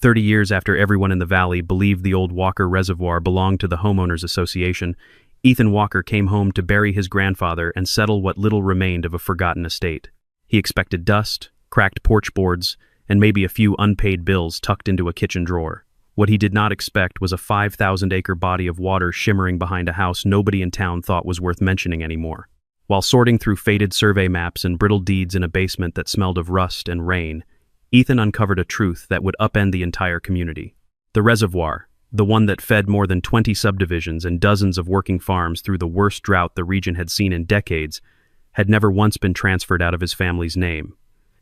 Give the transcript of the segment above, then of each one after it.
30 years after everyone in the valley believed the old Walker Reservoir belonged to the Homeowners Association, Ethan Walker came home to bury his grandfather and settle what little remained of a forgotten estate. He expected dust, cracked porch boards, and maybe a few unpaid bills tucked into a kitchen drawer. What he did not expect was a 5,000-acre body of water shimmering behind a house nobody in town thought was worth mentioning anymore. While sorting through faded survey maps and brittle deeds in a basement that smelled of rust and rain, Ethan uncovered a truth that would upend the entire community. The reservoir, the one that fed more than 20 subdivisions and dozens of working farms through the worst drought the region had seen in decades, had never once been transferred out of his family's name.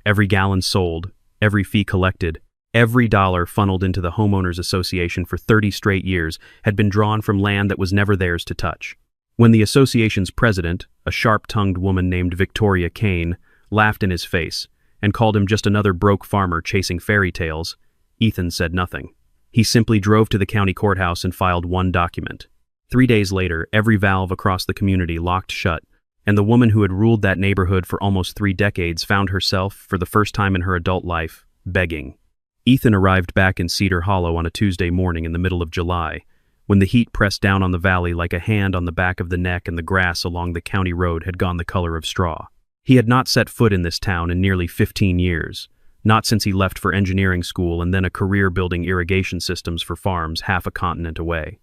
Every gallon sold, every fee collected, every dollar funneled into the Homeowners Association for 30 straight years had been drawn from land that was never theirs to touch. When the association's president, a sharp-tongued woman named Victoria Kane, laughed in his face and called him just another broke farmer chasing fairy tales, Ethan said nothing. He simply drove to the county courthouse and filed one document. 3 days later, every valve across the community locked shut, and the woman who had ruled that neighborhood for almost 3 decades found herself, for the first time in her adult life, begging. Ethan arrived back in Cedar Hollow on a Tuesday morning in the middle of July, when the heat pressed down on the valley like a hand on the back of the neck and the grass along the county road had gone the color of straw. He had not set foot in this town in nearly 15 years, not since he left for engineering school and then a career building irrigation systems for farms half a continent away.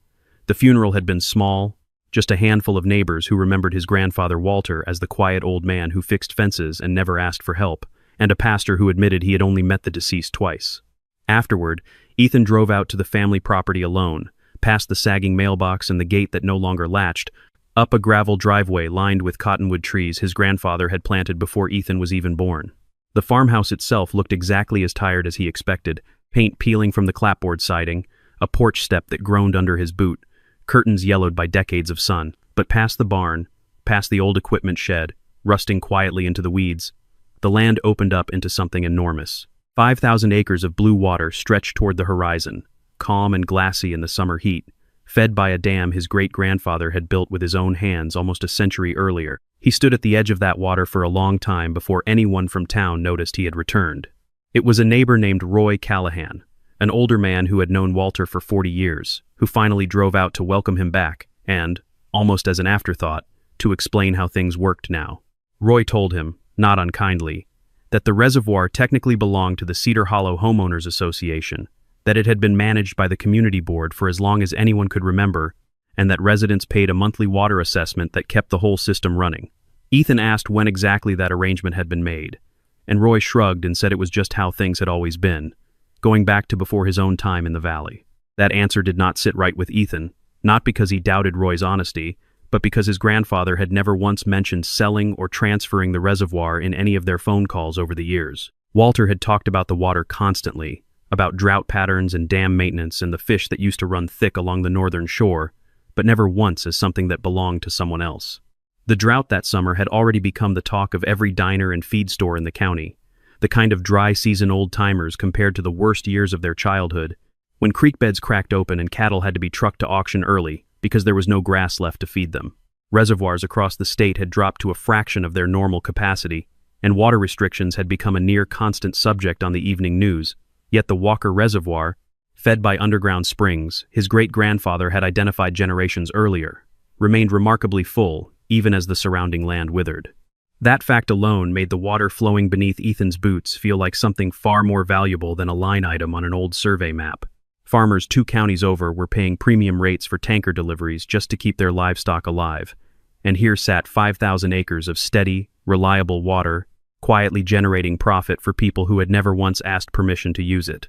The funeral had been small, just a handful of neighbors who remembered his grandfather Walter as the quiet old man who fixed fences and never asked for help, and a pastor who admitted he had only met the deceased twice. Afterward, Ethan drove out to the family property alone, past the sagging mailbox and the gate that no longer latched, up a gravel driveway lined with cottonwood trees his grandfather had planted before Ethan was even born. The farmhouse itself looked exactly as tired as he expected, paint peeling from the clapboard siding, a porch step that groaned under his boot, curtains yellowed by decades of sun. But past the barn, past the old equipment shed, rusting quietly into the weeds, the land opened up into something enormous. 5,000 acres of blue water stretched toward the horizon, calm and glassy in the summer heat, fed by a dam his great-grandfather had built with his own hands almost a century earlier. He stood at the edge of that water for a long time before anyone from town noticed he had returned. It was a neighbor named Roy Callahan, an older man who had known Walter for 40 years, who finally drove out to welcome him back and, almost as an afterthought, to explain how things worked now. Roy told him, not unkindly, that the reservoir technically belonged to the Cedar Hollow Homeowners Association, that it had been managed by the community board for as long as anyone could remember, and that residents paid a monthly water assessment that kept the whole system running. Ethan asked when exactly that arrangement had been made, and Roy shrugged and said it was just how things had always been, going back to before his own time in the valley. That answer did not sit right with Ethan, not because he doubted Roy's honesty, but because his grandfather had never once mentioned selling or transferring the reservoir in any of their phone calls over the years. Walter had talked about the water constantly, about drought patterns and dam maintenance and the fish that used to run thick along the northern shore, but never once as something that belonged to someone else. The drought that summer had already become the talk of every diner and feed store in the county, the kind of dry season old-timers compared to the worst years of their childhood, when creek beds cracked open and cattle had to be trucked to auction early because there was no grass left to feed them. Reservoirs across the state had dropped to a fraction of their normal capacity, and water restrictions had become a near-constant subject on the evening news. Yet the Walker Reservoir, fed by underground springs his great-grandfather had identified generations earlier, remained remarkably full, even as the surrounding land withered. That fact alone made the water flowing beneath Ethan's boots feel like something far more valuable than a line item on an old survey map. Farmers 2 counties over were paying premium rates for tanker deliveries just to keep their livestock alive, and here sat 5,000 acres of steady, reliable water, quietly generating profit for people who had never once asked permission to use it.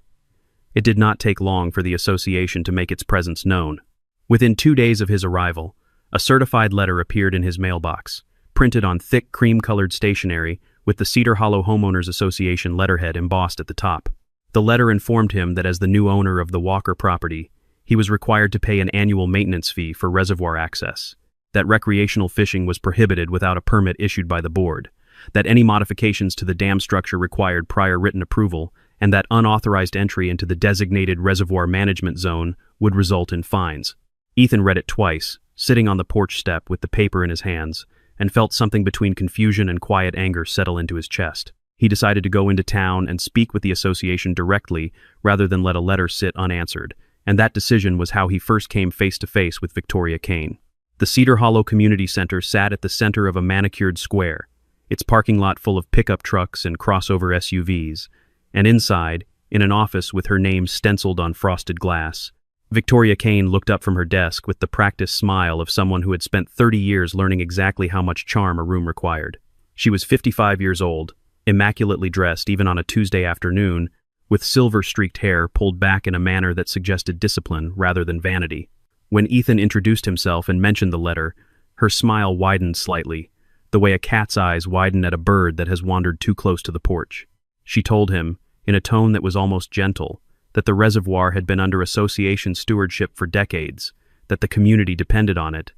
It did not take long for the association to make its presence known. Within 2 days of his arrival, a certified letter appeared in his mailbox, printed on thick cream-colored stationery with the Cedar Hollow Homeowners Association letterhead embossed at the top. The letter informed him that as the new owner of the Walker property, he was required to pay an annual maintenance fee for reservoir access, that recreational fishing was prohibited without a permit issued by the board, that any modifications to the dam structure required prior written approval, and that unauthorized entry into the designated reservoir management zone would result in fines. Ethan read it twice, sitting on the porch step with the paper in his hands, and felt something between confusion and quiet anger settle into his chest. He decided to go into town and speak with the association directly rather than let a letter sit unanswered, and that decision was how he first came face to face with Victoria Kane. The Cedar Hollow Community Center sat at the center of a manicured square, its parking lot full of pickup trucks and crossover SUVs, and inside, in an office with her name stenciled on frosted glass, Victoria Kane looked up from her desk with the practiced smile of someone who had spent 30 years learning exactly how much charm a room required. She was 55 years old, immaculately dressed even on a Tuesday afternoon, with silver-streaked hair pulled back in a manner that suggested discipline rather than vanity. When Ethan introduced himself and mentioned the letter, her smile widened slightly, the way a cat's eyes widen at a bird that has wandered too close to the porch. She told him, in a tone that was almost gentle, that the reservoir had been under association stewardship for decades, that the community depended on it,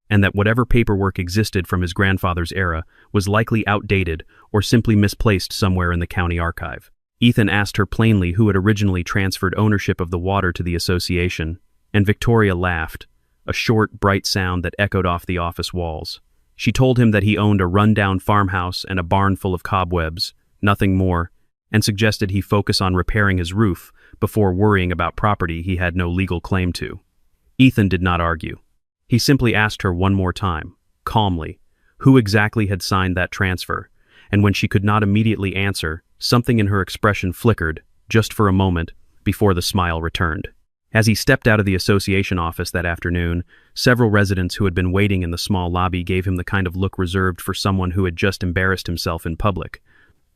and that whatever paperwork existed from his grandfather's era was likely outdated or simply misplaced somewhere in the county archive. Ethan asked her plainly who had originally transferred ownership of the water to the association, and Victoria laughed, a short, bright sound that echoed off the office walls. She told him that he owned a run-down farmhouse and a barn full of cobwebs, nothing more, and suggested he focus on repairing his roof before worrying about property he had no legal claim to. Ethan did not argue. He simply asked her one more time, calmly, who exactly had signed that transfer, and when she could not immediately answer, something in her expression flickered, just for a moment, before the smile returned. As he stepped out of the association office that afternoon, several residents who had been waiting in the small lobby gave him the kind of look reserved for someone who had just embarrassed himself in public.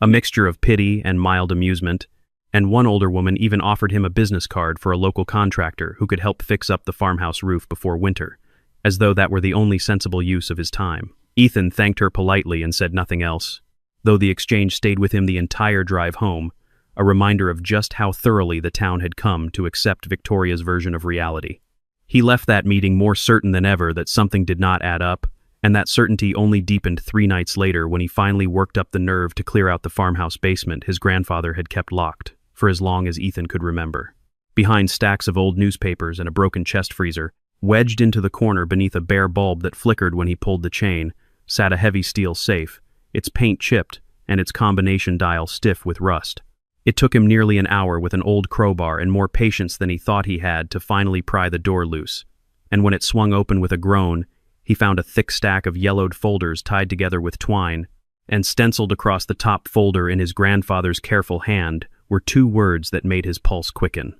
A mixture of pity and mild amusement, and one older woman even offered him a business card for a local contractor who could help fix up the farmhouse roof before winter, as though that were the only sensible use of his time. Ethan thanked her politely and said nothing else, though the exchange stayed with him the entire drive home, a reminder of just how thoroughly the town had come to accept Victoria's version of reality. He left that meeting more certain than ever that something did not add up, and that certainty only deepened 3 nights later when he finally worked up the nerve to clear out the farmhouse basement his grandfather had kept locked for as long as Ethan could remember. Behind stacks of old newspapers and a broken chest freezer, wedged into the corner beneath a bare bulb that flickered when he pulled the chain, sat a heavy steel safe, its paint chipped and its combination dial stiff with rust. It took him nearly an hour with an old crowbar and more patience than he thought he had to finally pry the door loose, and when it swung open with a groan, he found a thick stack of yellowed folders tied together with twine, and stenciled across the top folder in his grandfather's careful hand were 2 words that made his pulse quicken.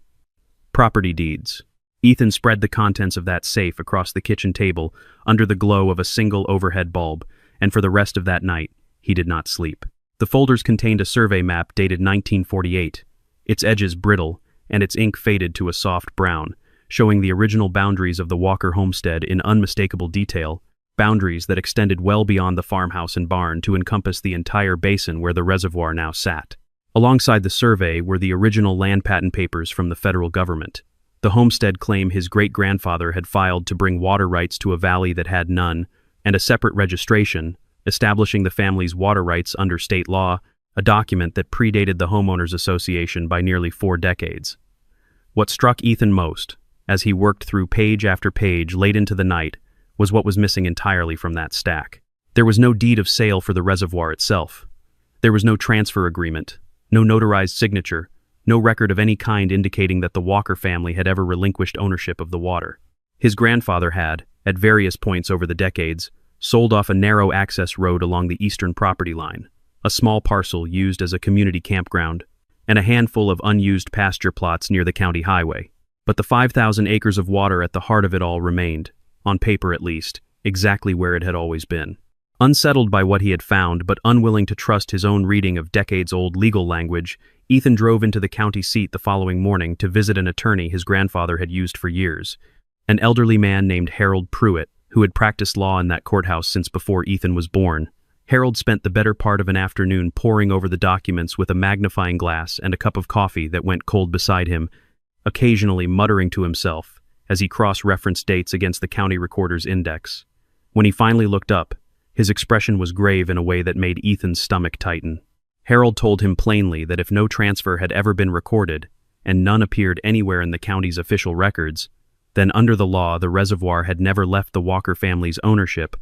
Property deeds. Ethan spread the contents of that safe across the kitchen table under the glow of a single overhead bulb, and for the rest of that night, he did not sleep. The folders contained a survey map dated 1948, its edges brittle and its ink faded to a soft brown, showing the original boundaries of the Walker homestead in unmistakable detail, boundaries that extended well beyond the farmhouse and barn to encompass the entire basin where the reservoir now sat. Alongside the survey were the original land patent papers from the federal government, the homestead claim his great-grandfather had filed to bring water rights to a valley that had none, and a separate registration, establishing the family's water rights under state law, a document that predated the Homeowners Association by nearly 4 decades. What struck Ethan most, as he worked through page after page late into the night, was what was missing entirely from that stack. There was no deed of sale for the reservoir itself. There was no transfer agreement, no notarized signature, no record of any kind indicating that the Walker family had ever relinquished ownership of the water. His grandfather had, at various points over the decades, sold off a narrow access road along the eastern property line, a small parcel used as a community campground, and a handful of unused pasture plots near the county highway. But the 5,000 acres of water at the heart of it all remained, on paper at least, exactly where it had always been. Unsettled by what he had found, but unwilling to trust his own reading of decades-old legal language, Ethan drove into the county seat the following morning to visit an attorney his grandfather had used for years, an elderly man named Harold Pruitt, who had practiced law in that courthouse since before Ethan was born. Harold spent the better part of an afternoon poring over the documents with a magnifying glass and a cup of coffee that went cold beside him, occasionally muttering to himself as he cross-referenced dates against the county recorder's index. When he finally looked up, his expression was grave in a way that made Ethan's stomach tighten. Harold told him plainly that if no transfer had ever been recorded, and none appeared anywhere in the county's official records, then under the law the reservoir had never left the Walker family's ownership,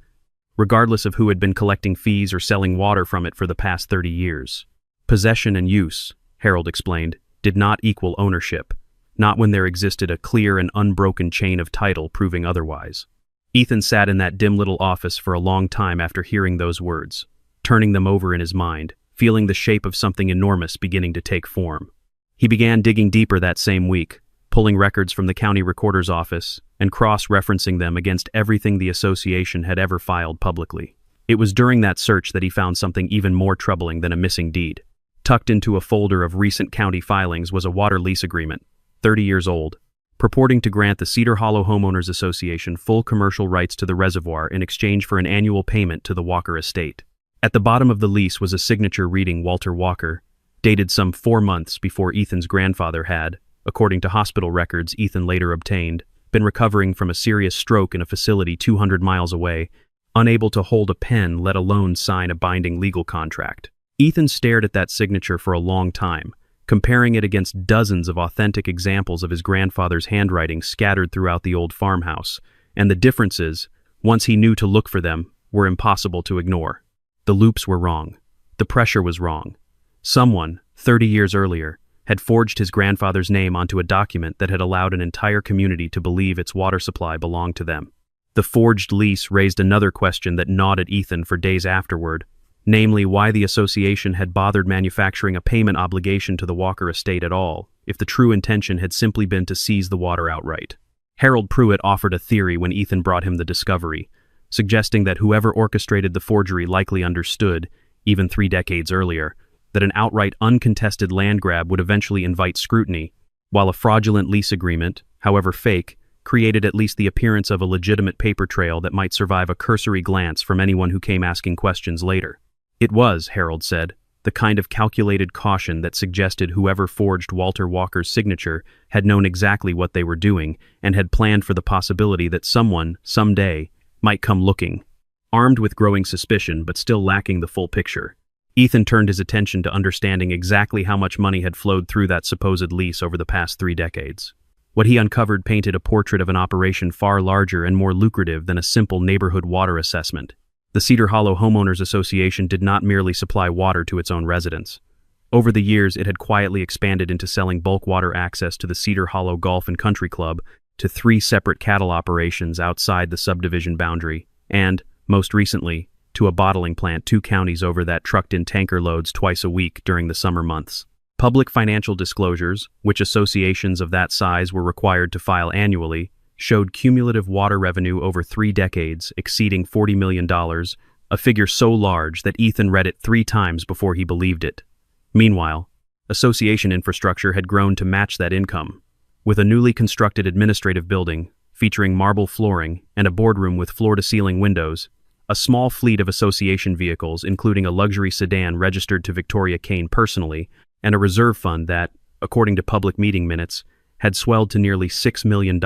regardless of who had been collecting fees or selling water from it for the past 30 years. Possession and use, Harold explained, did not equal ownership, not when there existed a clear and unbroken chain of title proving otherwise. Ethan sat in that dim little office for a long time after hearing those words, turning them over in his mind, feeling the shape of something enormous beginning to take form. He began digging deeper that same week, pulling records from the county recorder's office and cross-referencing them against everything the association had ever filed publicly. It was during that search that he found something even more troubling than a missing deed. Tucked into a folder of recent county filings was a water lease agreement, 30 years old, purporting to grant the Cedar Hollow Homeowners Association full commercial rights to the reservoir in exchange for an annual payment to the Walker estate. At the bottom of the lease was a signature reading Walter Walker, dated some 4 months before Ethan's grandfather had, according to hospital records Ethan later obtained, been recovering from a serious stroke in a facility 200 miles away, unable to hold a pen, let alone sign a binding legal contract. Ethan stared at that signature for a long time, comparing it against dozens of authentic examples of his grandfather's handwriting scattered throughout the old farmhouse, and the differences, once he knew to look for them, were impossible to ignore. The loops were wrong. The pressure was wrong. Someone, 30 years earlier, had forged his grandfather's name onto a document that had allowed an entire community to believe its water supply belonged to them. The forged lease raised another question that gnawed at Ethan for days afterward, namely why the association had bothered manufacturing a payment obligation to the Walker estate at all, if the true intention had simply been to seize the water outright. Harold Pruitt offered a theory when Ethan brought him the discovery, suggesting that whoever orchestrated the forgery likely understood, even 3 decades earlier, that an outright uncontested land grab would eventually invite scrutiny, while a fraudulent lease agreement, however fake, created at least the appearance of a legitimate paper trail that might survive a cursory glance from anyone who came asking questions later. It was, Harold said, the kind of calculated caution that suggested whoever forged Walter Walker's signature had known exactly what they were doing and had planned for the possibility that someone, someday, might come looking. Armed with growing suspicion but still lacking the full picture, Ethan turned his attention to understanding exactly how much money had flowed through that supposed lease over the past 3 decades. What he uncovered painted a portrait of an operation far larger and more lucrative than a simple neighborhood water assessment. The Cedar Hollow Homeowners Association did not merely supply water to its own residents. Over the years, it had quietly expanded into selling bulk water access to the Cedar Hollow Golf and Country Club, to 3 separate cattle operations outside the subdivision boundary, and, most recently, to a bottling plant 2 counties over that trucked in tanker loads twice a week during the summer months. Public financial disclosures, which associations of that size were required to file annually, showed cumulative water revenue over 3 decades exceeding $40 million, a figure so large that Ethan read it 3 times before he believed it. Meanwhile, association infrastructure had grown to match that income, with a newly constructed administrative building featuring marble flooring and a boardroom with floor-to-ceiling windows, a small fleet of association vehicles including a luxury sedan registered to Victoria Kane personally, and a reserve fund that, according to public meeting minutes, had swelled to nearly $6 million.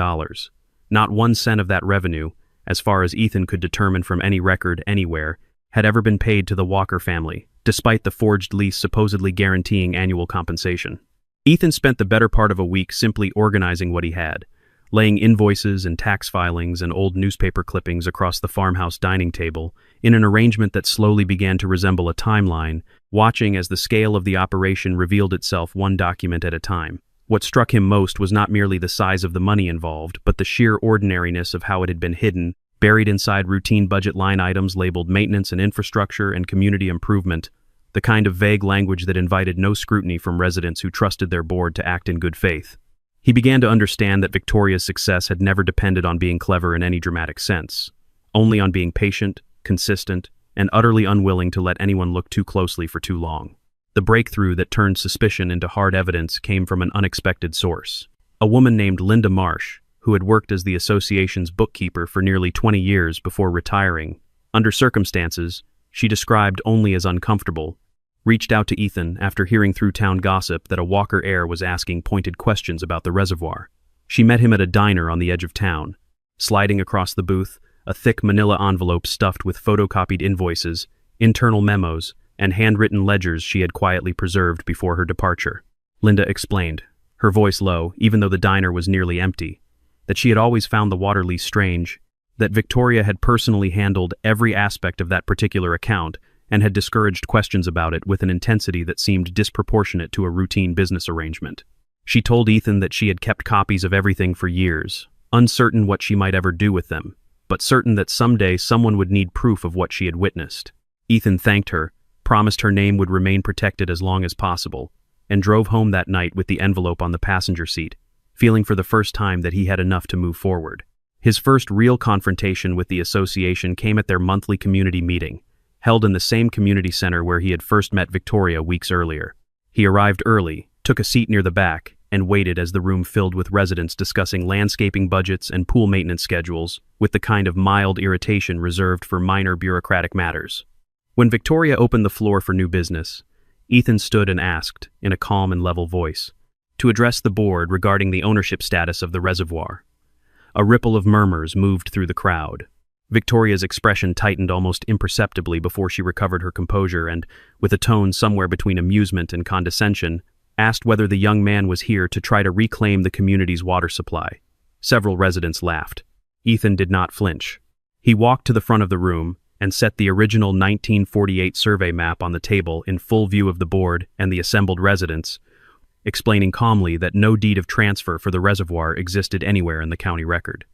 Not 1 cent of that revenue, as far as Ethan could determine from any record anywhere, had ever been paid to the Walker family, despite the forged lease supposedly guaranteeing annual compensation. Ethan spent the better part of a week simply organizing what he had, laying invoices and tax filings and old newspaper clippings across the farmhouse dining table in an arrangement that slowly began to resemble a timeline, watching as the scale of the operation revealed itself 1 document at a time. What struck him most was not merely the size of the money involved, but the sheer ordinariness of how it had been hidden, buried inside routine budget line items labeled maintenance and infrastructure and community improvement, the kind of vague language that invited no scrutiny from residents who trusted their board to act in good faith. He began to understand that Victoria's success had never depended on being clever in any dramatic sense, only on being patient, consistent, and utterly unwilling to let anyone look too closely for too long. The breakthrough that turned suspicion into hard evidence came from an unexpected source. A woman named Linda Marsh, who had worked as the association's bookkeeper for nearly 20 years before retiring, under circumstances she described only as uncomfortable, reached out to Ethan after hearing through town gossip that a Walker heir was asking pointed questions about the reservoir. She met him at a diner on the edge of town. Sliding across the booth, a thick manila envelope stuffed with photocopied invoices, internal memos, and handwritten ledgers she had quietly preserved before her departure. Linda explained, her voice low, even though the diner was nearly empty, that she had always found the water lease strange, that Victoria had personally handled every aspect of that particular account, and had discouraged questions about it with an intensity that seemed disproportionate to a routine business arrangement. She told Ethan that she had kept copies of everything for years, uncertain what she might ever do with them, but certain that someday someone would need proof of what she had witnessed. Ethan thanked her, promised her name would remain protected as long as possible, and drove home that night with the envelope on the passenger seat, feeling for the first time that he had enough to move forward. His first real confrontation with the association came at their monthly community meeting, held in the same community center where he had first met Victoria weeks earlier. He arrived early, took a seat near the back, and waited as the room filled with residents discussing landscaping budgets and pool maintenance schedules, with the kind of mild irritation reserved for minor bureaucratic matters. When Victoria opened the floor for new business, Ethan stood and asked, in a calm and level voice, to address the board regarding the ownership status of the reservoir. A ripple of murmurs moved through the crowd. Victoria's expression tightened almost imperceptibly before she recovered her composure and, with a tone somewhere between amusement and condescension, asked whether the young man was here to try to reclaim the community's water supply. Several residents laughed. Ethan did not flinch. He walked to the front of the room and set the original 1948 survey map on the table in full view of the board and the assembled residents, explaining calmly that no deed of transfer for the reservoir existed anywhere in the county record.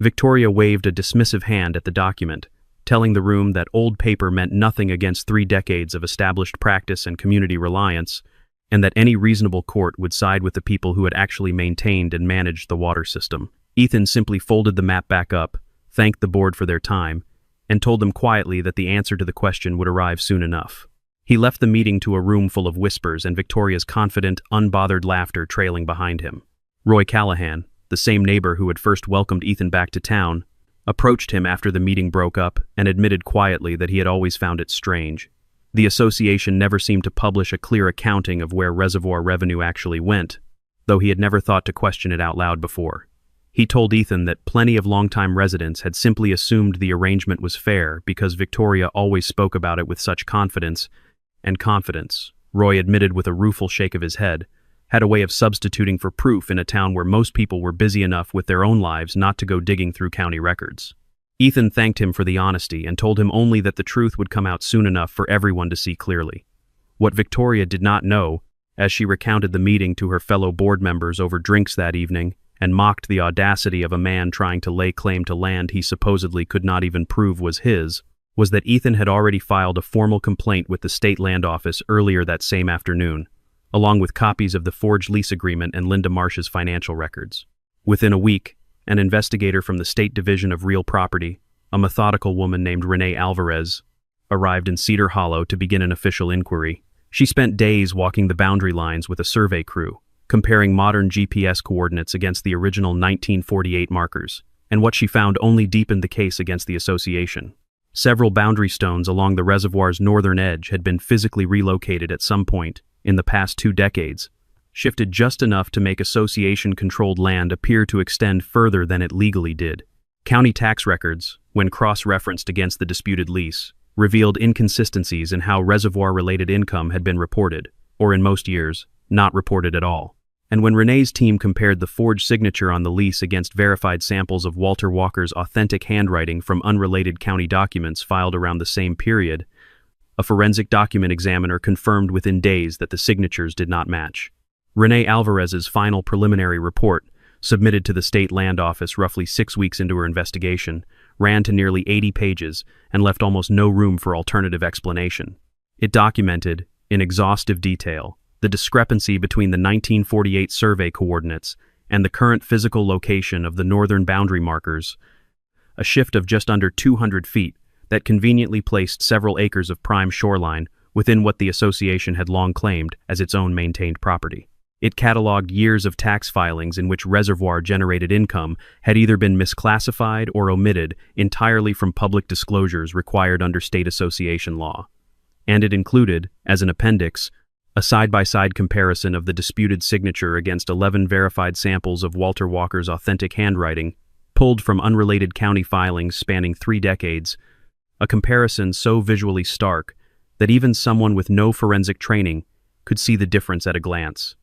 Victoria waved a dismissive hand at the document, telling the room that old paper meant nothing against 3 decades of established practice and community reliance, and that any reasonable court would side with the people who had actually maintained and managed the water system. Ethan simply folded the map back up, thanked the board for their time, and told them quietly that the answer to the question would arrive soon enough. He left the meeting to a room full of whispers and Victoria's confident, unbothered laughter trailing behind him. Roy Callahan, the same neighbor who had first welcomed Ethan back to town, approached him after the meeting broke up and admitted quietly that he had always found it strange. The association never seemed to publish a clear accounting of where reservoir revenue actually went, though he had never thought to question it out loud before. He told Ethan that plenty of longtime residents had simply assumed the arrangement was fair because Victoria always spoke about it with such confidence, and confidence, Roy admitted with a rueful shake of his head, had a way of substituting for proof in a town where most people were busy enough with their own lives not to go digging through county records. Ethan thanked him for the honesty and told him only that the truth would come out soon enough for everyone to see clearly. What Victoria did not know, as she recounted the meeting to her fellow board members over drinks that evening and mocked the audacity of a man trying to lay claim to land he supposedly could not even prove was his, was that Ethan had already filed a formal complaint with the state land office earlier that same afternoon, along with copies of the forged lease agreement and Linda Marsh's financial records. Within a week, an investigator from the State Division of Real Property, a methodical woman named Renee Alvarez, arrived in Cedar Hollow to begin an official inquiry. She spent days walking the boundary lines with a survey crew, comparing modern GPS coordinates against the original 1948 markers, and what she found only deepened the case against the association. Several boundary stones along the reservoir's northern edge had been physically relocated at some point in the past 2 decades, shifted just enough to make association-controlled land appear to extend further than it legally did. County tax records, when cross-referenced against the disputed lease, revealed inconsistencies in how reservoir-related income had been reported, or in most years, not reported at all. And when Renee's team compared the forged signature on the lease against verified samples of Walter Walker's authentic handwriting from unrelated county documents filed around the same period, a forensic document examiner confirmed within days that the signatures did not match. Renee Alvarez's final preliminary report, submitted to the state land office roughly 6 weeks into her investigation, ran to nearly 80 pages and left almost no room for alternative explanation. It documented, in exhaustive detail, the discrepancy between the 1948 survey coordinates and the current physical location of the northern boundary markers, a shift of just under 200 feet that conveniently placed several acres of prime shoreline within what the association had long claimed as its own maintained property. It cataloged years of tax filings in which reservoir-generated income had either been misclassified or omitted entirely from public disclosures required under state association law. And it included, as an appendix, a side-by-side comparison of the disputed signature against 11 verified samples of Walter Walker's authentic handwriting, pulled from unrelated county filings spanning 3 decades, a comparison so visually stark that even someone with no forensic training could see the difference at a glance.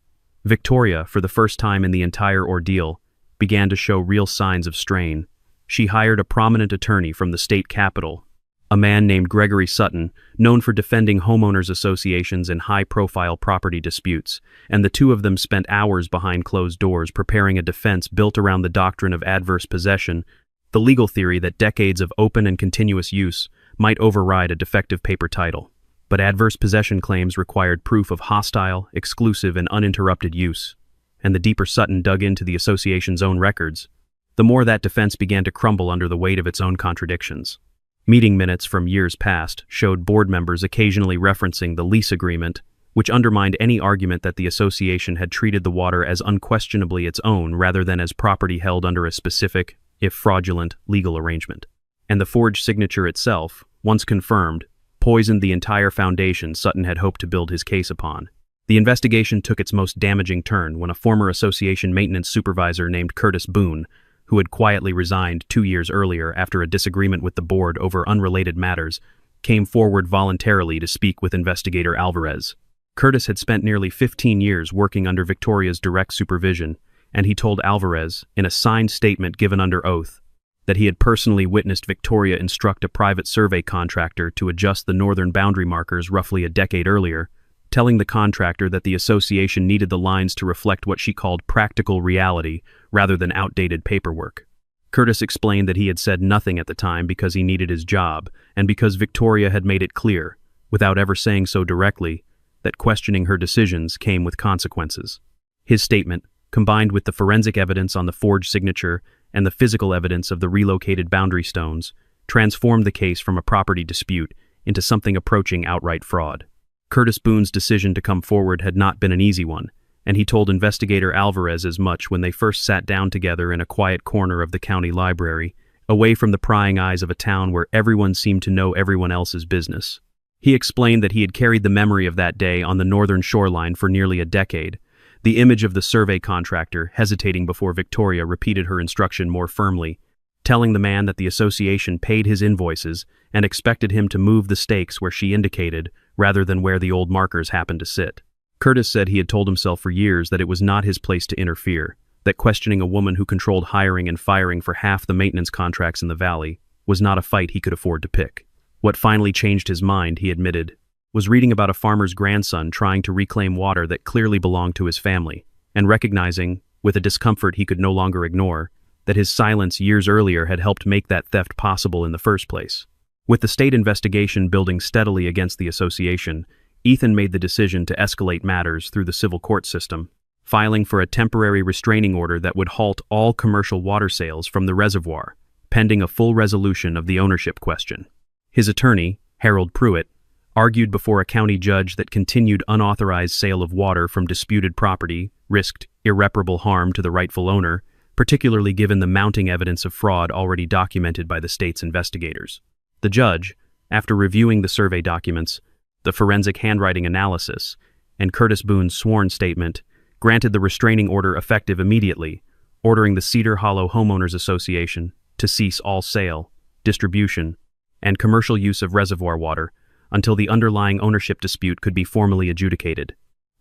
Victoria, for the first time in the entire ordeal, began to show real signs of strain. She hired a prominent attorney from the state capitol, a man named Gregory Sutton, known for defending homeowners associations in high-profile property disputes, and the two of them spent hours behind closed doors preparing a defense built around the doctrine of adverse possession, the legal theory that decades of open and continuous use might override a defective paper title. But adverse possession claims required proof of hostile, exclusive, and uninterrupted use. And the deeper Sutton dug into the association's own records, the more that defense began to crumble under the weight of its own contradictions. Meeting minutes from years past showed board members occasionally referencing the lease agreement, which undermined any argument that the association had treated the water as unquestionably its own rather than as property held under a specific, if fraudulent, legal arrangement. And the forged signature itself, once confirmed, poisoned the entire foundation Sutton had hoped to build his case upon. The investigation took its most damaging turn when a former association maintenance supervisor named Curtis Boone, who had quietly resigned 2 years earlier after a disagreement with the board over unrelated matters, came forward voluntarily to speak with investigator Alvarez. Curtis had spent nearly 15 years working under Victoria's direct supervision, and he told Alvarez, in a signed statement given under oath, that he had personally witnessed Victoria instruct a private survey contractor to adjust the northern boundary markers roughly a decade earlier, telling the contractor that the association needed the lines to reflect what she called practical reality rather than outdated paperwork. Curtis explained that he had said nothing at the time because he needed his job, and because Victoria had made it clear, without ever saying so directly, that questioning her decisions came with consequences. His statement, combined with the forensic evidence on the forged signature and the physical evidence of the relocated boundary stones, transformed the case from a property dispute into something approaching outright fraud. Curtis Boone's decision to come forward had not been an easy one, and he told investigator Alvarez as much when they first sat down together in a quiet corner of the county library, away from the prying eyes of a town where everyone seemed to know everyone else's business. He explained that he had carried the memory of that day on the northern shoreline for nearly a decade, the image of the survey contractor hesitating before Victoria repeated her instruction more firmly, telling the man that the association paid his invoices and expected him to move the stakes where she indicated, rather than where the old markers happened to sit. Curtis said he had told himself for years that it was not his place to interfere, that questioning a woman who controlled hiring and firing for half the maintenance contracts in the valley was not a fight he could afford to pick. What finally changed his mind, he admitted, was reading about a farmer's grandson trying to reclaim water that clearly belonged to his family, and recognizing, with a discomfort he could no longer ignore, that his silence years earlier had helped make that theft possible in the first place. With the state investigation building steadily against the association, Ethan made the decision to escalate matters through the civil court system, filing for a temporary restraining order that would halt all commercial water sales from the reservoir, pending a full resolution of the ownership question. His attorney, Harold Pruitt, argued before a county judge that continued unauthorized sale of water from disputed property risked irreparable harm to the rightful owner, particularly given the mounting evidence of fraud already documented by the state's investigators. The judge, after reviewing the survey documents, the forensic handwriting analysis, and Curtis Boone's sworn statement, granted the restraining order effective immediately, ordering the Cedar Hollow Homeowners Association to cease all sale, distribution, and commercial use of reservoir water until the underlying ownership dispute could be formally adjudicated.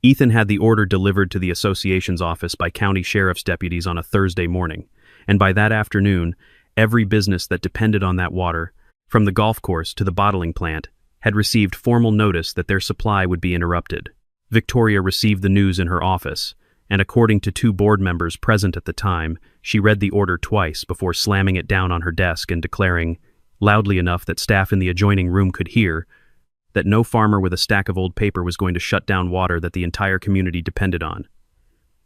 Ethan had the order delivered to the association's office by county sheriff's deputies on a Thursday morning, and by that afternoon, every business that depended on that water, from the golf course to the bottling plant, had received formal notice that their supply would be interrupted. Victoria received the news in her office, and according to 2 board members present at the time, she read the order twice before slamming it down on her desk and declaring, loudly enough that staff in the adjoining room could hear, that no farmer with a stack of old paper was going to shut down water that the entire community depended on.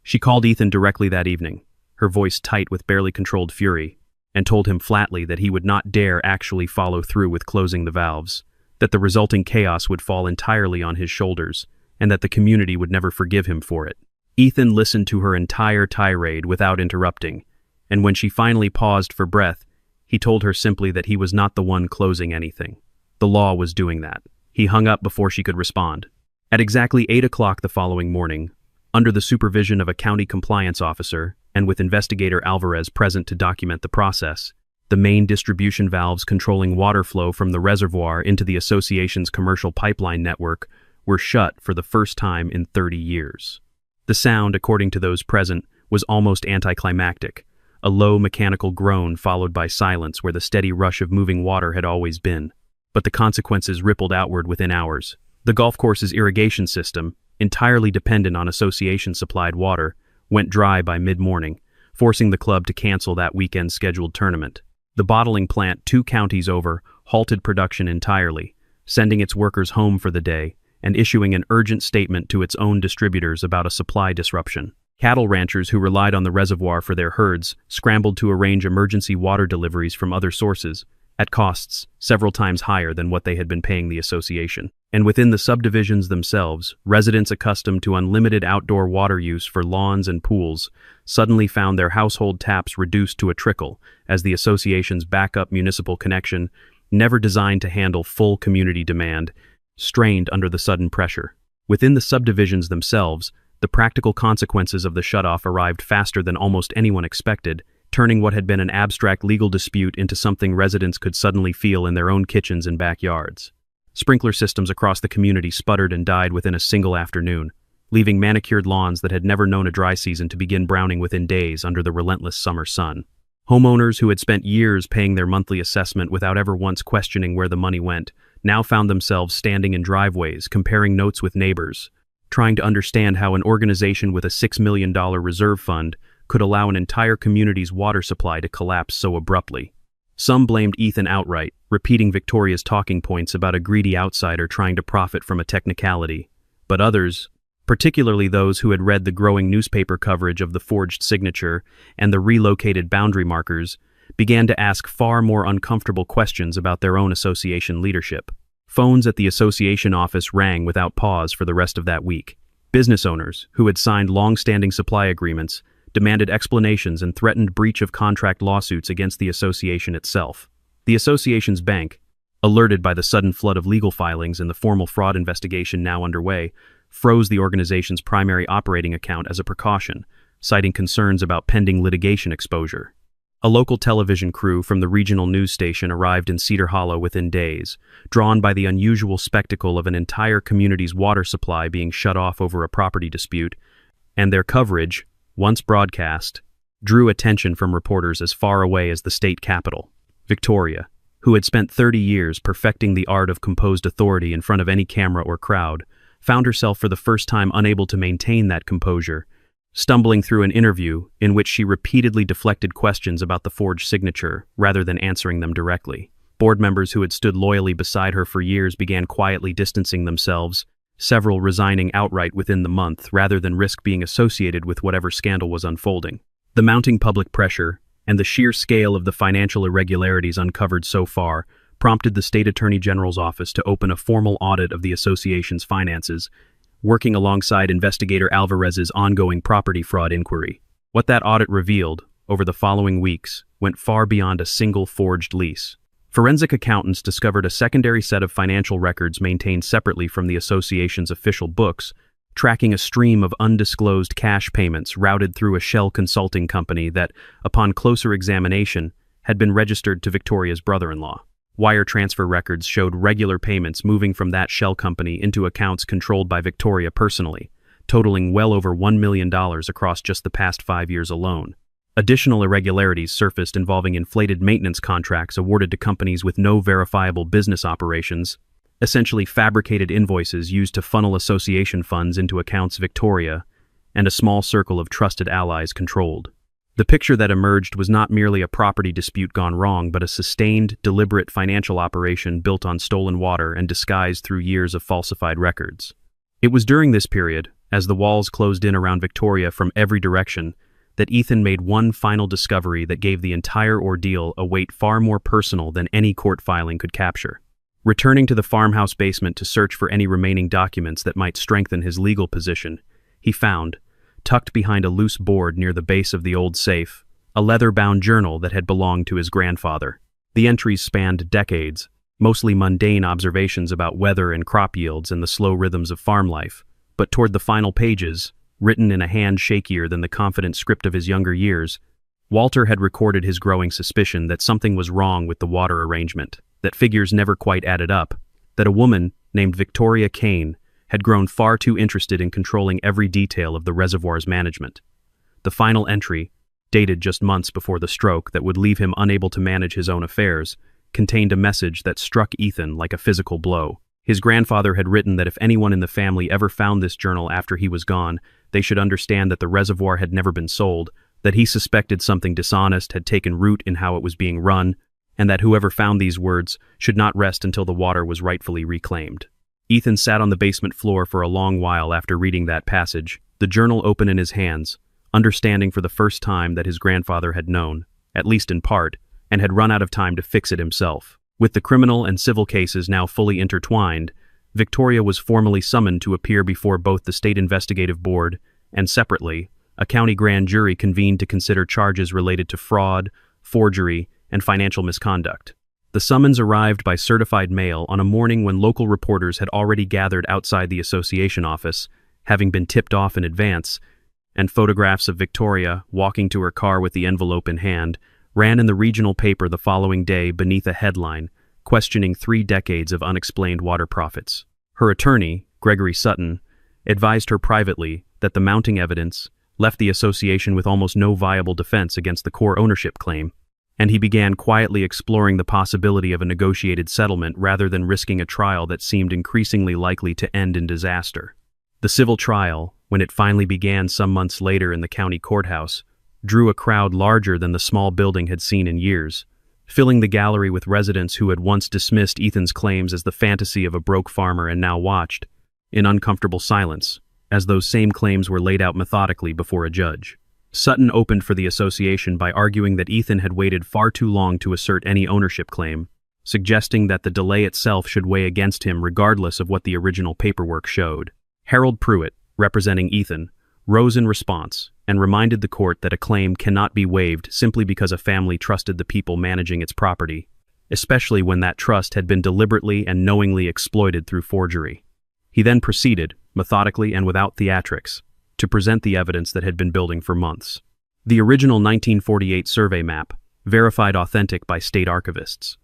She called Ethan directly that evening, her voice tight with barely controlled fury, and told him flatly that he would not dare actually follow through with closing the valves, that the resulting chaos would fall entirely on his shoulders, and that the community would never forgive him for it. Ethan listened to her entire tirade without interrupting, and when she finally paused for breath, he told her simply that he was not the one closing anything. The law was doing that. He hung up before she could respond. At exactly 8 o'clock the following morning, under the supervision of a county compliance officer, and with investigator Alvarez present to document the process, the main distribution valves controlling water flow from the reservoir into the association's commercial pipeline network were shut for the first time in 30 years. The sound, according to those present, was almost anticlimactic, a low mechanical groan followed by silence where the steady rush of moving water had always been. But the consequences rippled outward within hours. The golf course's irrigation system, entirely dependent on association-supplied water, went dry by mid-morning, forcing the club to cancel that weekend's scheduled tournament. The bottling plant 2 counties over halted production entirely, sending its workers home for the day and issuing an urgent statement to its own distributors about a supply disruption. Cattle ranchers who relied on the reservoir for their herds scrambled to arrange emergency water deliveries from other sources, at costs several times higher than what they had been paying the association. And within the subdivisions themselves, residents accustomed to unlimited outdoor water use for lawns and pools suddenly found their household taps reduced to a trickle as the association's backup municipal connection, never designed to handle full community demand, strained under the sudden pressure. Within the subdivisions themselves, the practical consequences of the shutoff arrived faster than almost anyone expected, turning what had been an abstract legal dispute into something residents could suddenly feel in their own kitchens and backyards. Sprinkler systems across the community sputtered and died within a single afternoon, leaving manicured lawns that had never known a dry season to begin browning within days under the relentless summer sun. Homeowners who had spent years paying their monthly assessment without ever once questioning where the money went now found themselves standing in driveways, comparing notes with neighbors, trying to understand how an organization with a $6 million reserve fund could allow an entire community's water supply to collapse so abruptly. Some blamed Ethan outright, repeating Victoria's talking points about a greedy outsider trying to profit from a technicality. But others, particularly those who had read the growing newspaper coverage of the forged signature and the relocated boundary markers, began to ask far more uncomfortable questions about their own association leadership. Phones at the association office rang without pause for the rest of that week. Business owners, who had signed long-standing supply agreements, demanded explanations and threatened breach of contract lawsuits against the association itself. The association's bank, alerted by the sudden flood of legal filings and the formal fraud investigation now underway, froze the organization's primary operating account as a precaution, citing concerns about pending litigation exposure. A local television crew from the regional news station arrived in Cedar Hollow within days, drawn by the unusual spectacle of an entire community's water supply being shut off over a property dispute, and their coverage, once broadcast, drew attention from reporters as far away as the state capital. Victoria, who had spent 30 years perfecting the art of composed authority in front of any camera or crowd, found herself for the first time unable to maintain that composure, stumbling through an interview in which she repeatedly deflected questions about the forged signature rather than answering them directly. Board members who had stood loyally beside her for years began quietly distancing themselves, several resigning outright within the month rather than risk being associated with whatever scandal was unfolding. The mounting public pressure and the sheer scale of the financial irregularities uncovered so far prompted the State Attorney General's office to open a formal audit of the association's finances, working alongside investigator Alvarez's ongoing property fraud inquiry. What that audit revealed, over the following weeks, went far beyond a single forged lease. Forensic accountants discovered a secondary set of financial records maintained separately from the association's official books, tracking a stream of undisclosed cash payments routed through a shell consulting company that, upon closer examination, had been registered to Victoria's brother-in-law. Wire transfer records showed regular payments moving from that shell company into accounts controlled by Victoria personally, totaling well over $1 million across just the past 5 years alone. Additional irregularities surfaced involving inflated maintenance contracts awarded to companies with no verifiable business operations, essentially fabricated invoices used to funnel association funds into accounts Victoria and a small circle of trusted allies controlled. The picture that emerged was not merely a property dispute gone wrong, but a sustained, deliberate financial operation built on stolen water and disguised through years of falsified records. It was during this period, as the walls closed in around Victoria from every direction, that Ethan made one final discovery that gave the entire ordeal a weight far more personal than any court filing could capture. Returning to the farmhouse basement to search for any remaining documents that might strengthen his legal position, he found, tucked behind a loose board near the base of the old safe, a leather-bound journal that had belonged to his grandfather. The entries spanned decades, mostly mundane observations about weather and crop yields and the slow rhythms of farm life, but toward the final pages, written in a hand shakier than the confident script of his younger years, Walter had recorded his growing suspicion that something was wrong with the water arrangement, that figures never quite added up, that a woman named Victoria Kane had grown far too interested in controlling every detail of the reservoir's management. The final entry, dated just months before the stroke that would leave him unable to manage his own affairs, contained a message that struck Ethan like a physical blow. His grandfather had written that if anyone in the family ever found this journal after he was gone, they should understand that the reservoir had never been sold, that he suspected something dishonest had taken root in how it was being run, and that whoever found these words should not rest until the water was rightfully reclaimed. Ethan sat on the basement floor for a long while after reading that passage, the journal open in his hands, understanding for the first time that his grandfather had known, at least in part, and had run out of time to fix it himself. With the criminal and civil cases now fully intertwined, Victoria was formally summoned to appear before both the State Investigative Board and, separately, a county grand jury convened to consider charges related to fraud, forgery, and financial misconduct. The summons arrived by certified mail on a morning when local reporters had already gathered outside the association office, having been tipped off in advance, and photographs of Victoria, walking to her car with the envelope in hand, ran in the regional paper the following day beneath a headline questioning 3 decades of unexplained water profits. Her attorney, Gregory Sutton, advised her privately that the mounting evidence left the association with almost no viable defense against the core ownership claim, and he began quietly exploring the possibility of a negotiated settlement rather than risking a trial that seemed increasingly likely to end in disaster. The civil trial, when it finally began some months later in the county courthouse, drew a crowd larger than the small building had seen in years, filling the gallery with residents who had once dismissed Ethan's claims as the fantasy of a broke farmer and now watched, in uncomfortable silence, as those same claims were laid out methodically before a judge. Sutton opened for the association by arguing that Ethan had waited far too long to assert any ownership claim, suggesting that the delay itself should weigh against him regardless of what the original paperwork showed. Harold Pruitt, representing Ethan, rose in response and reminded the court that a claim cannot be waived simply because a family trusted the people managing its property, especially when that trust had been deliberately and knowingly exploited through forgery. He then proceeded, methodically and without theatrics, to present the evidence that had been building for months. The original 1948 survey map, verified authentic by state archivists.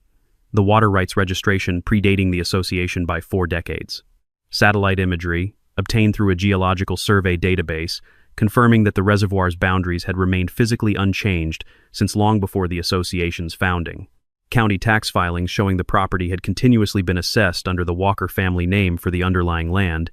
The water rights registration predating the association by 4 decades. Satellite imagery, obtained through a geological survey database, confirming that the reservoir's boundaries had remained physically unchanged since long before the association's founding. County tax filings showing the property had continuously been assessed under the Walker family name for the underlying land,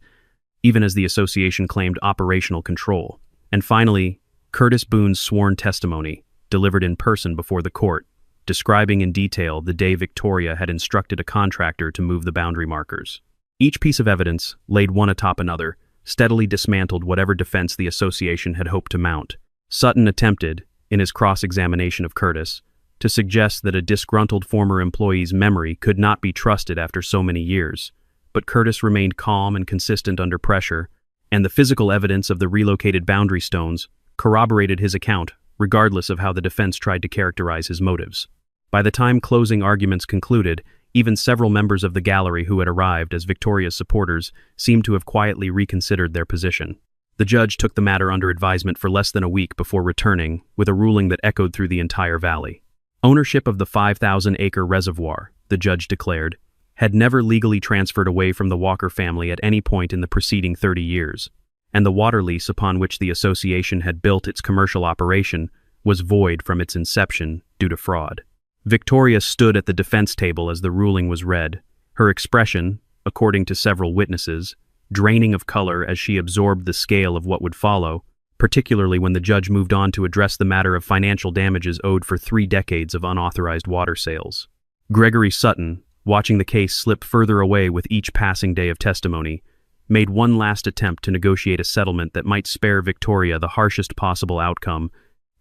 even as the association claimed operational control. And finally, Curtis Boone's sworn testimony, delivered in person before the court, describing in detail the day Victoria had instructed a contractor to move the boundary markers. Each piece of evidence, laid one atop another, steadily dismantled whatever defense the association had hoped to mount. Sutton attempted, in his cross-examination of Curtis, to suggest that a disgruntled former employee's memory could not be trusted after so many years, but Curtis remained calm and consistent under pressure, and the physical evidence of the relocated boundary stones corroborated his account, regardless of how the defense tried to characterize his motives. By the time closing arguments concluded, even several members of the gallery who had arrived as Victoria's supporters seemed to have quietly reconsidered their position. The judge took the matter under advisement for less than a week before returning, with a ruling that echoed through the entire valley. Ownership of the 5,000-acre reservoir, the judge declared, had never legally transferred away from the Walker family at any point in the preceding 30 years, and the water lease upon which the association had built its commercial operation was void from its inception due to fraud. Victoria stood at the defense table as the ruling was read, her expression, according to several witnesses, draining of color as she absorbed the scale of what would follow, particularly when the judge moved on to address the matter of financial damages owed for 3 decades of unauthorized water sales. Gregory Sutton, watching the case slip further away with each passing day of testimony, made one last attempt to negotiate a settlement that might spare Victoria the harshest possible outcome,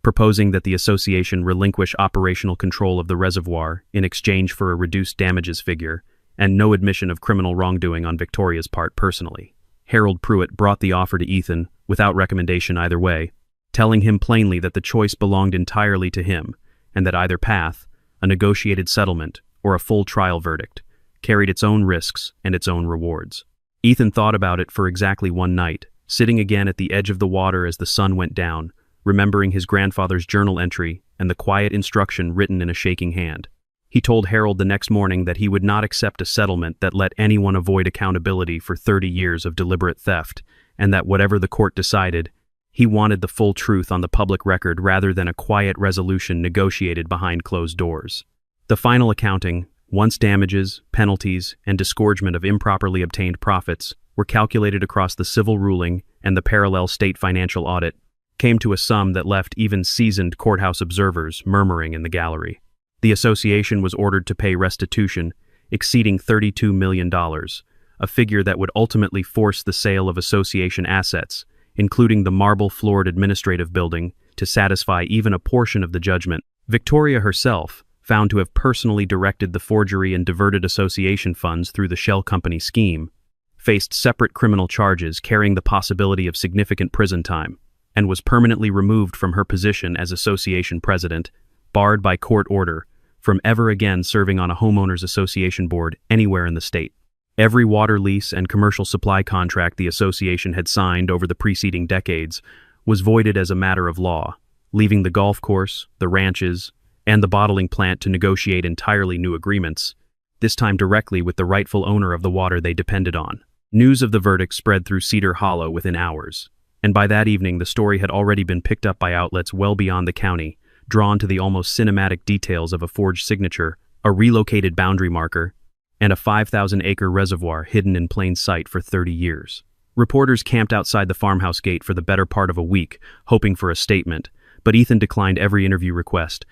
proposing that the association relinquish operational control of the reservoir in exchange for a reduced damages figure and no admission of criminal wrongdoing on Victoria's part personally. Harold Pruitt brought the offer to Ethan without recommendation either way, telling him plainly that the choice belonged entirely to him and that either path, a negotiated settlement or a full trial verdict, carried its own risks and its own rewards. Ethan thought about it for exactly one night, sitting again at the edge of the water as the sun went down, remembering his grandfather's journal entry and the quiet instruction written in a shaking hand. He told Harold the next morning that he would not accept a settlement that let anyone avoid accountability for 30 years of deliberate theft, and that whatever the court decided, he wanted the full truth on the public record rather than a quiet resolution negotiated behind closed doors. The final accounting, once damages, penalties, and disgorgement of improperly obtained profits, were calculated across the civil ruling and the parallel state financial audit, came to a sum that left even seasoned courthouse observers murmuring in the gallery. The association was ordered to pay restitution exceeding $32 million, a figure that would ultimately force the sale of association assets, including the marble-floored administrative building, to satisfy even a portion of the judgment. Victoria herself, found to have personally directed the forgery and diverted association funds through the shell company scheme, faced separate criminal charges carrying the possibility of significant prison time, and was permanently removed from her position as association president, barred by court order from ever again serving on a homeowners association board anywhere in the state. Every water lease and commercial supply contract the association had signed over the preceding decades was voided as a matter of law, leaving the golf course, the ranches, and the bottling plant to negotiate entirely new agreements, this time directly with the rightful owner of the water they depended on. News of the verdict spread through Cedar Hollow within hours, and by that evening the story had already been picked up by outlets well beyond the county, drawn to the almost cinematic details of a forged signature, a relocated boundary marker, and a 5,000-acre reservoir hidden in plain sight for 30 years. Reporters camped outside the farmhouse gate for the better part of a week, hoping for a statement, but Ethan declined every interview request,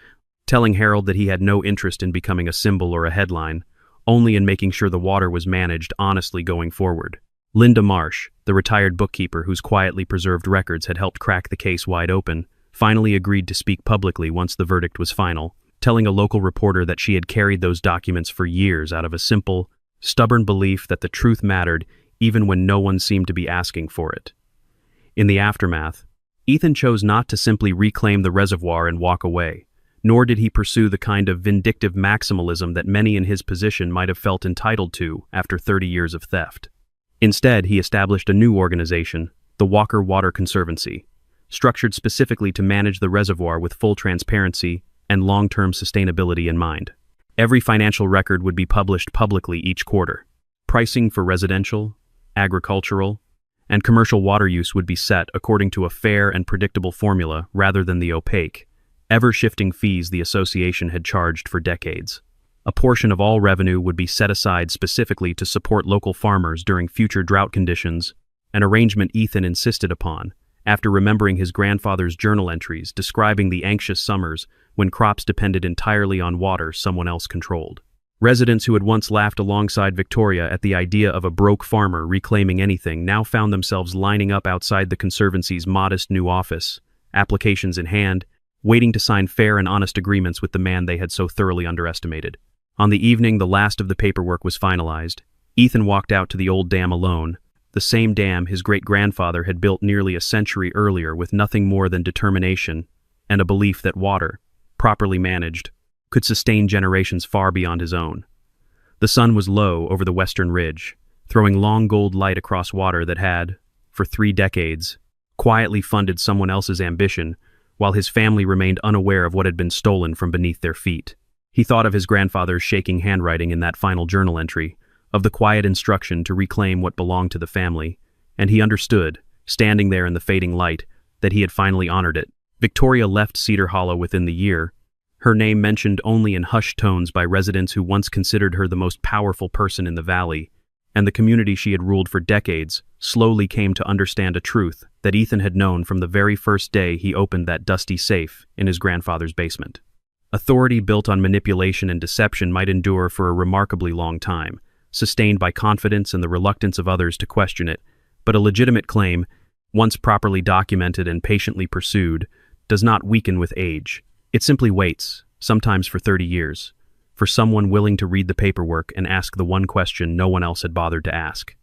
telling Harold that he had no interest in becoming a symbol or a headline, only in making sure the water was managed honestly going forward. Linda Marsh, the retired bookkeeper whose quietly preserved records had helped crack the case wide open, finally agreed to speak publicly once the verdict was final, telling a local reporter that she had carried those documents for years out of a simple, stubborn belief that the truth mattered even when no one seemed to be asking for it. In the aftermath, Ethan chose not to simply reclaim the reservoir and walk away, nor did he pursue the kind of vindictive maximalism that many in his position might have felt entitled to after 30 years of theft. Instead, he established a new organization, the Walker Water Conservancy, structured specifically to manage the reservoir with full transparency and long-term sustainability in mind. Every financial record would be published publicly each quarter. Pricing for residential, agricultural, and commercial water use would be set according to a fair and predictable formula rather than the opaque, ever-shifting fees the association had charged for decades. A portion of all revenue would be set aside specifically to support local farmers during future drought conditions, an arrangement Ethan insisted upon, after remembering his grandfather's journal entries describing the anxious summers when crops depended entirely on water someone else controlled. Residents who had once laughed alongside Victoria at the idea of a broke farmer reclaiming anything now found themselves lining up outside the Conservancy's modest new office, applications in hand, waiting to sign fair and honest agreements with the man they had so thoroughly underestimated. On the evening the last of the paperwork was finalized, Ethan walked out to the old dam alone, the same dam his great-grandfather had built nearly a century earlier with nothing more than determination and a belief that water, properly managed, could sustain generations far beyond his own. The sun was low over the western ridge, throwing long gold light across water that had, for 3 decades, quietly funded someone else's ambition, while his family remained unaware of what had been stolen from beneath their feet. He thought of his grandfather's shaking handwriting in that final journal entry, of the quiet instruction to reclaim what belonged to the family, and he understood, standing there in the fading light, that he had finally honored it. Victoria left Cedar Hollow within the year, her name mentioned only in hushed tones by residents who once considered her the most powerful person in the valley, and the community she had ruled for decades slowly came to understand a truth that Ethan had known from the very first day he opened that dusty safe in his grandfather's basement. Authority built on manipulation and deception might endure for a remarkably long time, sustained by confidence and the reluctance of others to question it, but a legitimate claim, once properly documented and patiently pursued, does not weaken with age. It simply waits, sometimes for 30 years, for someone willing to read the paperwork and ask the one question no one else had bothered to ask.